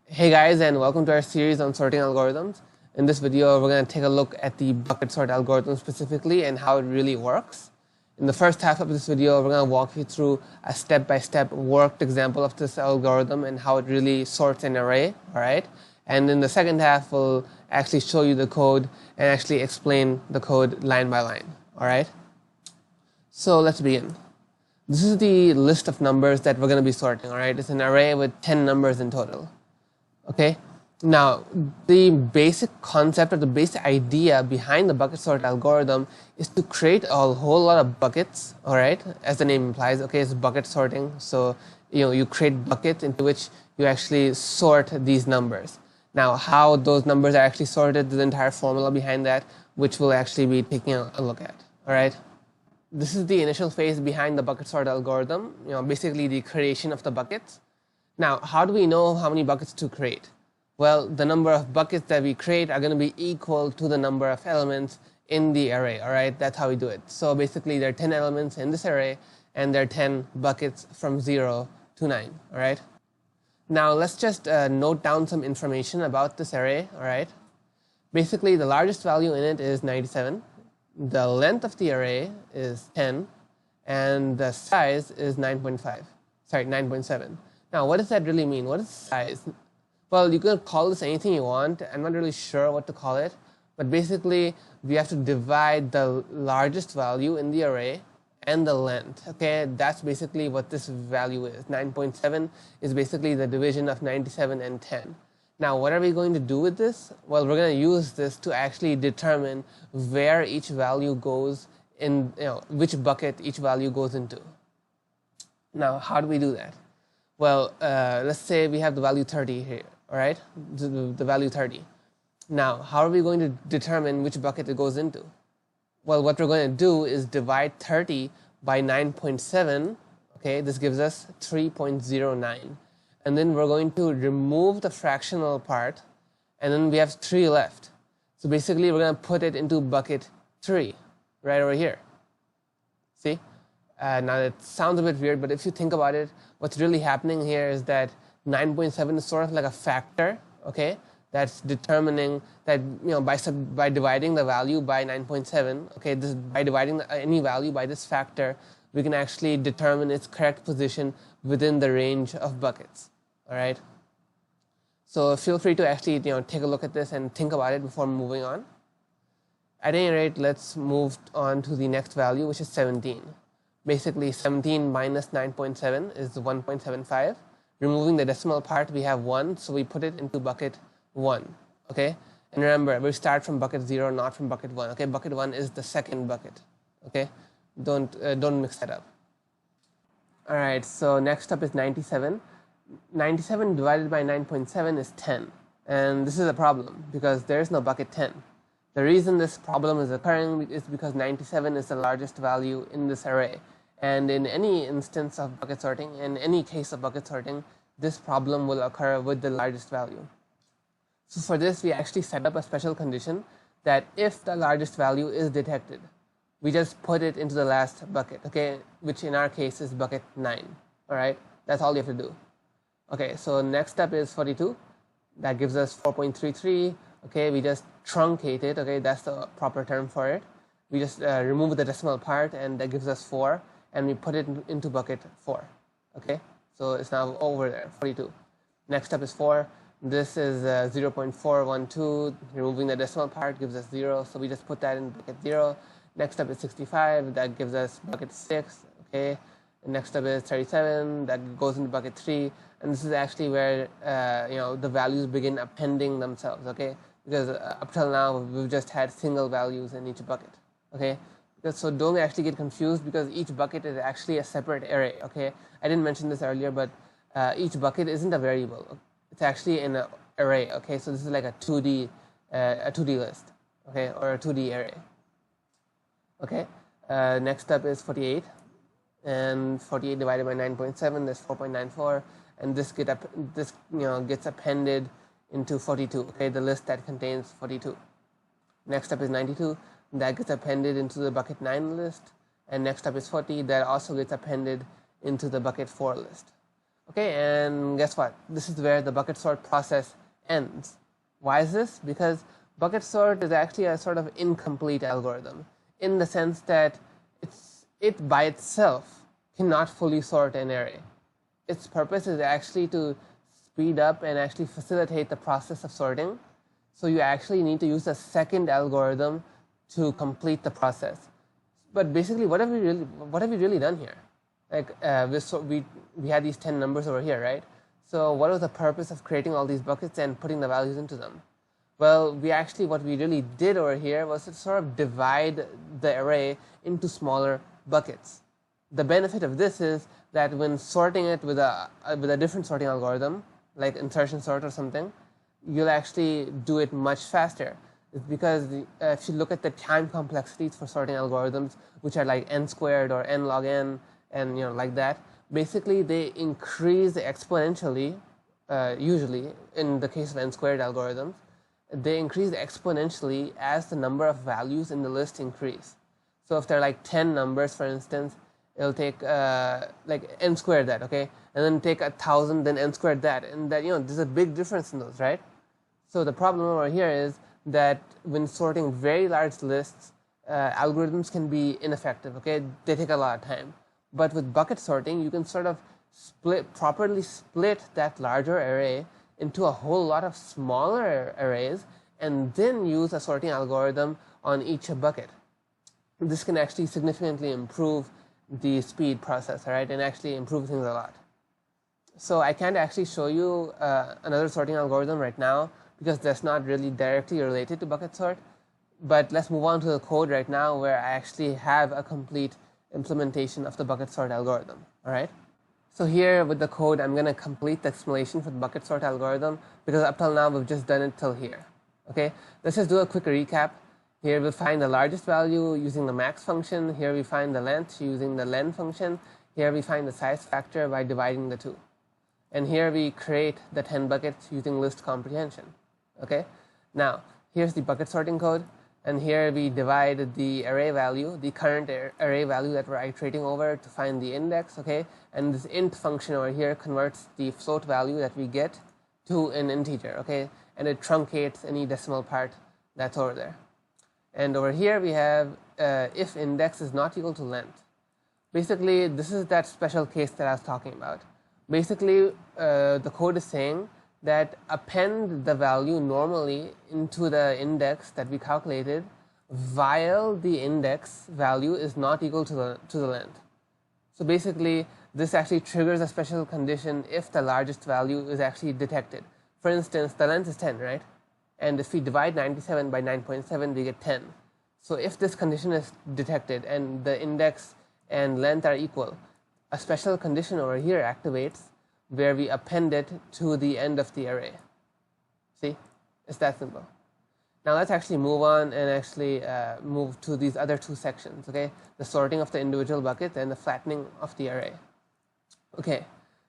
Hey guys, and welcome to our series on sorting algorithms. In this video, we're going to take a look at the bucket sort algorithm specifically and how it really works. In the first half of this video, we're going to walk you through a step-by-step worked example of this algorithm and how it really sorts an array, all right? And in the second half, we'll actually show you the code and actually explain the code line by line, all right? So let's begin. This is the list of numbers that we're going to be sorting, all right? It's an array with 10 numbers in total. Okay, now the basic concept or the basic idea behind the bucket sort algorithm is to create a whole lot of buckets, all right, as the name implies. Okay, it's bucket sorting. So you create buckets into which you actually sort these numbers. Now how those numbers are actually sorted, the entire formula behind that, which we'll actually be taking a look at. All right, this is the initial phase behind the bucket sort algorithm, basically the creation of the buckets. Now, how do we know how many buckets to create? Well, the number of buckets that we create are going to be equal to the number of elements in the array, all right? That's how we do it. So basically, there are 10 elements in this array, and there are 10 buckets from 0 to 9, all right? Now, let's just note down some information about this array, all right? Basically, the largest value in it is 97. The length of the array is 10, and the size is 9.7. Now, what does that really mean? What is size? Well, you can call this anything you want. I'm not really sure what to call it. But basically, we have to divide the largest value in the array and the length. Okay, that's basically what this value is. 9.7 is basically the division of 97 and 10. Now, what are we going to do with this? Well, we're going to use this to actually determine where each value goes in, which bucket each value goes into. Now, how do we do that? Well, let's say we have the value 30 here, all right? The value 30. Now, how are we going to determine which bucket it goes into? Well, what we're going to do is divide 30 by 9.7. Okay, this gives us 3.09. And then we're going to remove the fractional part, and then we have 3 left. So basically, we're going to put it into bucket 3, right over here. See? Now, it sounds a bit weird, but if you think about it, what's really happening here is that 9.7 is sort of like a factor, okay, that's determining that, by dividing the value by 9.7, okay, by dividing any value by this factor, we can actually determine its correct position within the range of buckets, all right? So feel free to actually, take a look at this and think about it before moving on. At any rate, let's move on to the next value, which is 17. Basically, 17 minus 9.7 is 1.75. Removing the decimal part, we have 1, so we put it into bucket 1. Okay? And remember, we start from bucket 0, not from bucket 1. Okay? Bucket 1 is the second bucket. Okay? Don't mix that up. All right, so next up is 97. 97 divided by 9.7 is 10. And this is a problem because there is no bucket 10. The reason this problem is occurring is because 97 is the largest value in this array. And in any instance of bucket sorting, in any case of bucket sorting, this problem will occur with the largest value. So for this, we actually set up a special condition that if the largest value is detected, we just put it into the last bucket, okay, which in our case is bucket 9. All right, that's all you have to do. Okay, so next step is 42. That gives us 4.33. Okay, we just truncate it. Okay, that's the proper term for it. We just remove the decimal part, and that gives us 4. And we put it into bucket 4. Okay, so it's now over there, 42. Next up is 4. This is 0.412. Removing the decimal part gives us 0, so we just put that in bucket 0. Next up is 65. That gives us bucket 6. Okay, and next up is 37. That goes into bucket 3. And this is actually where the values begin appending themselves. Okay, because up till now we've just had single values in each bucket. Okay. So don't actually get confused because each bucket is actually a separate array. Okay, I didn't mention this earlier, but each bucket isn't a variable. It's actually an array. Okay, so this is like a 2D list. Okay, or a 2D array. Okay, next up is 48, and 48 divided by 9.7, that's 4.94, and this gets appended into 42. Okay, the list that contains 42. Next up is 92. That gets appended into the bucket 9 list, and next up is 40. That also gets appended into the bucket 4 list. Okay, and guess what? This is where the bucket sort process ends. Why is this? Because bucket sort is actually a sort of incomplete algorithm in the sense that it by itself cannot fully sort an array. Its purpose is actually to speed up and actually facilitate the process of sorting. So you actually need to use a second algorithm to complete the process. But basically, what have we really done here? Like we had these 10 numbers over here, right? So what was the purpose of creating all these buckets and putting the values into them? Well, what we really did over here was to sort of divide the array into smaller buckets. The benefit of this is that when sorting it with a different sorting algorithm, like insertion sort or something, you'll actually do it much faster. It's because if you look at the time complexities for sorting algorithms, which are like n squared or n log n, and like that, basically they increase exponentially. Usually, in the case of n squared algorithms, they increase exponentially as the number of values in the list increase. So if there are like 10 numbers, for instance, it'll take like n squared that, okay, and then take 1,000, then n squared that, and that there's a big difference in those, right? So the problem over here is that when sorting very large lists, algorithms can be ineffective. Okay, they take a lot of time. But with bucket sorting, you can sort of properly split that larger array into a whole lot of smaller arrays, and then use a sorting algorithm on each bucket. This can actually significantly improve the speed process, right, and actually improve things a lot. So I can't actually show you another sorting algorithm right now because that's not really directly related to bucket sort. But let's move on to the code right now where I actually have a complete implementation of the bucket sort algorithm. All right. So here with the code, I'm going to complete the explanation for the bucket sort algorithm because up till now we've just done it till here. Okay. Let's just do a quick recap. Here we find the largest value using the max function. Here we find the length using the len function. Here we find the size factor by dividing the two. And here we create the 10 buckets using list comprehension. Okay. Now here's the bucket sorting code. And here we divide the array value, the current array value that we're iterating over to find the index, okay? And this int function over here converts the float value that we get to an integer, okay? And it truncates any decimal part that's over there. And over here we have if index is not equal to length. Basically, this is that special case that I was talking about. Basically, the code is saying that append the value normally into the index that we calculated while the index value is not equal to the length. So basically, this actually triggers a special condition if the largest value is actually detected. For instance, the length is 10, right? And if we divide 97 by 9.7, we get 10. So if this condition is detected and the index and length are equal, a special condition over here activates where we append it to the end of the array. See? It's that simple. Now let's actually move on and actually move to these other two sections, okay? The sorting of the individual buckets and the flattening of the array. Okay,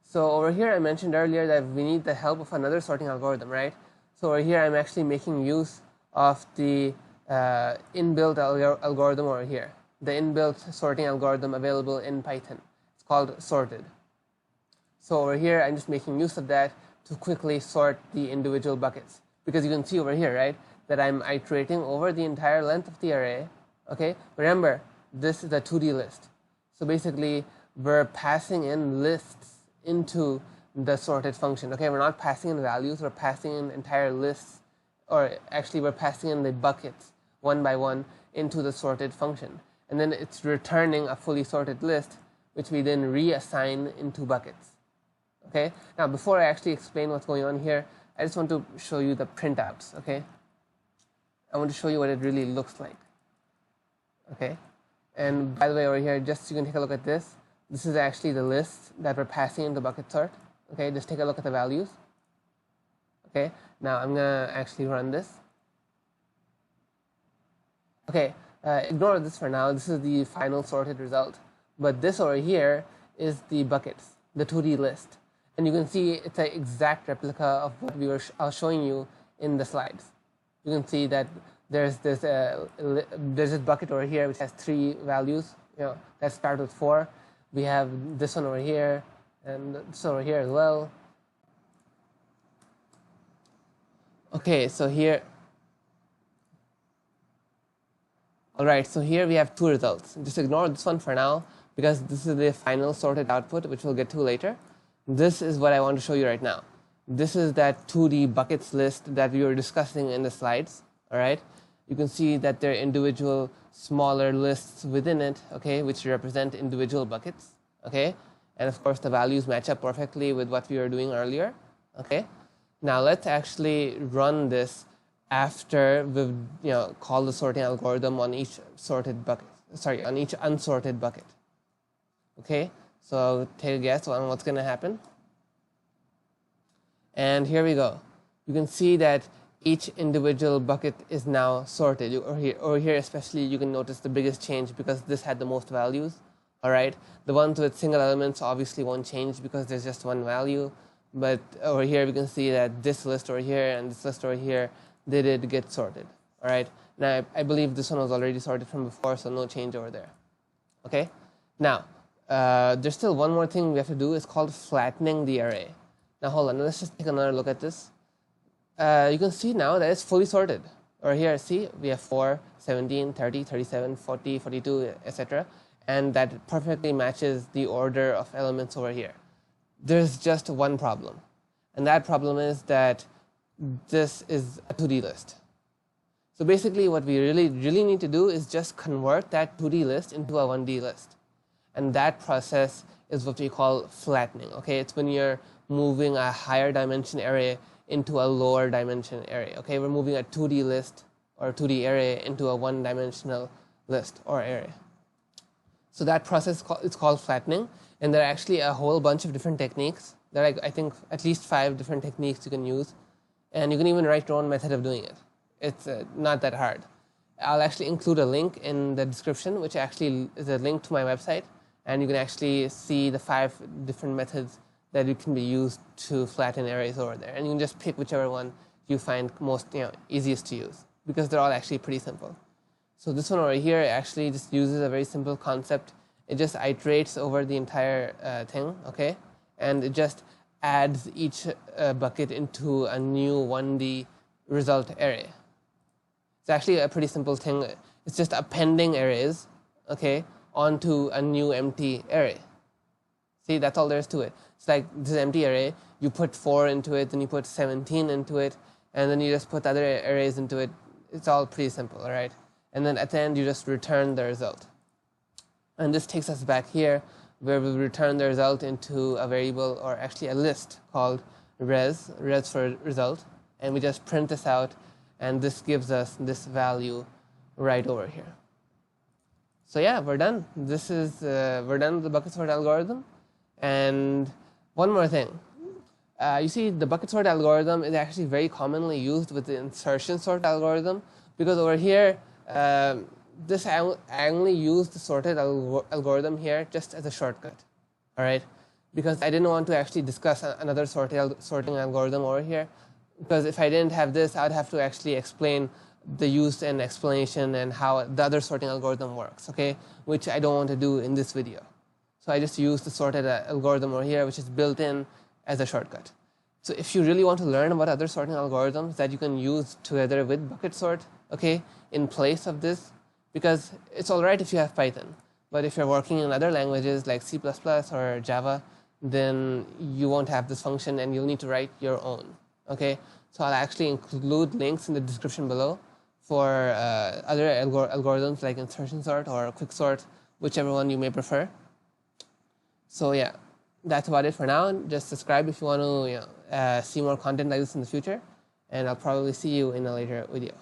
so over here I mentioned earlier that we need the help of another sorting algorithm, right? So over here I'm actually making use of the inbuilt algorithm over here. The inbuilt sorting algorithm available in Python. It's called sorted. So over here, I'm just making use of that to quickly sort the individual buckets. Because you can see over here, right, that I'm iterating over the entire length of the array. Okay, remember, this is a 2D list. So basically, we're passing in lists into the sorted function. Okay, we're not passing in values, we're passing in entire lists. Or actually, we're passing in the buckets one by one into the sorted function. And then it's returning a fully sorted list, which we then reassign into buckets. Okay. Now, before I actually explain what's going on here, I just want to show you the printouts. Okay. I want to show you what it really looks like. Okay. And by the way, over here, just so you can take a look at this. This is actually the list that we're passing in the bucket sort. Okay. Just take a look at the values. Okay. Now I'm gonna actually run this. Okay. Ignore this for now. This is the final sorted result. But this over here is the buckets, the 2D list. And you can see it's an exact replica of what I was showing you in the slides. You can see that there's this bucket over here which has 3 values. That start with 4. We have this one over here, and it's over here as well. Okay, so here, alright, so here we have two results. Just ignore this one for now because this is the final sorted output, which we'll get to later. This is what I want to show you right now. This is that 2D buckets list that we were discussing in the slides. Alright, you can see that there are individual smaller lists within it, okay, which represent individual buckets, okay, and of course the values match up perfectly with what we were doing earlier, okay. Now let's actually run this after we've called the sorting algorithm on each sorted bucket. Sorry, on each unsorted bucket. Okay, so take a guess on what's going to happen. And here we go. You can see that each individual bucket is now sorted. Over here especially, you can notice the biggest change because this had the most values. All right, the ones with single elements obviously won't change because there's just one value. But over here we can see that this list over here and this list over here, they did get sorted. All right. Now I believe this one was already sorted from before, so no change over there. Okay. Now there's still one more thing we have to do. It's called flattening the array. Now hold on. Let's just take another look at this. You can see now that it's fully sorted. Over here, see, we have 4, 17, 30, 37, 40, 42, etc. And that perfectly matches the order of elements over here. There's just one problem, and that problem is that this is a 2D list. So basically what we really need to do is just convert that 2D list into a 1D list, and that process is what we call flattening. Okay, it's when you're moving a higher dimension array into a lower dimension array. Okay, we're moving a 2D list or 2D array into a one-dimensional list or array. So that process is called flattening. And there are actually a whole bunch of different techniques. There are, I think, at least 5 different techniques you can use. And you can even write your own method of doing it. It's not that hard. I'll actually include a link in the description, which actually is a link to my website. And you can actually see the 5 different methods that can be used to flatten arrays over there. And you can just pick whichever one you find most easiest to use, because they're all actually pretty simple. So this one over here actually just uses a very simple concept. It just iterates over the entire thing, okay? And it just adds each bucket into a new 1D result array. It's actually a pretty simple thing. It's just appending arrays, okay, onto a new empty array. See, that's all there is to it. It's like this empty array, you put 4 into it, then you put 17 into it, and then you just put other arrays into it. It's all pretty simple, all right? And then at the end, you just return the result. And this takes us back here, where we return the result into a variable, or actually a list called res for result. And we just print this out, and this gives us this value right over here. So yeah, we're done. This is we're done with the bucket sort algorithm. And one more thing. You see, the bucket sort algorithm is actually very commonly used with the insertion sort algorithm, because over here, I only used the sorted algorithm here just as a shortcut, all right? Because I didn't want to actually discuss another sorting algorithm over here, because if I didn't have this, I'd have to actually explain the use and explanation and how the other sorting algorithm works, okay? Which I don't want to do in this video. So I just used the sorted algorithm over here, which is built in as a shortcut. So if you really want to learn about other sorting algorithms that you can use together with bucket sort, okay, in place of this, because it's all right if you have Python, but if you're working in other languages like C++ or Java, then you won't have this function and you'll need to write your own, okay? So I'll actually include links in the description below for other algorithms like insertion sort or quicksort, whichever one you may prefer. So yeah, that's about it for now. Just subscribe if you want to see more content like this in the future, and I'll probably see you in a later video.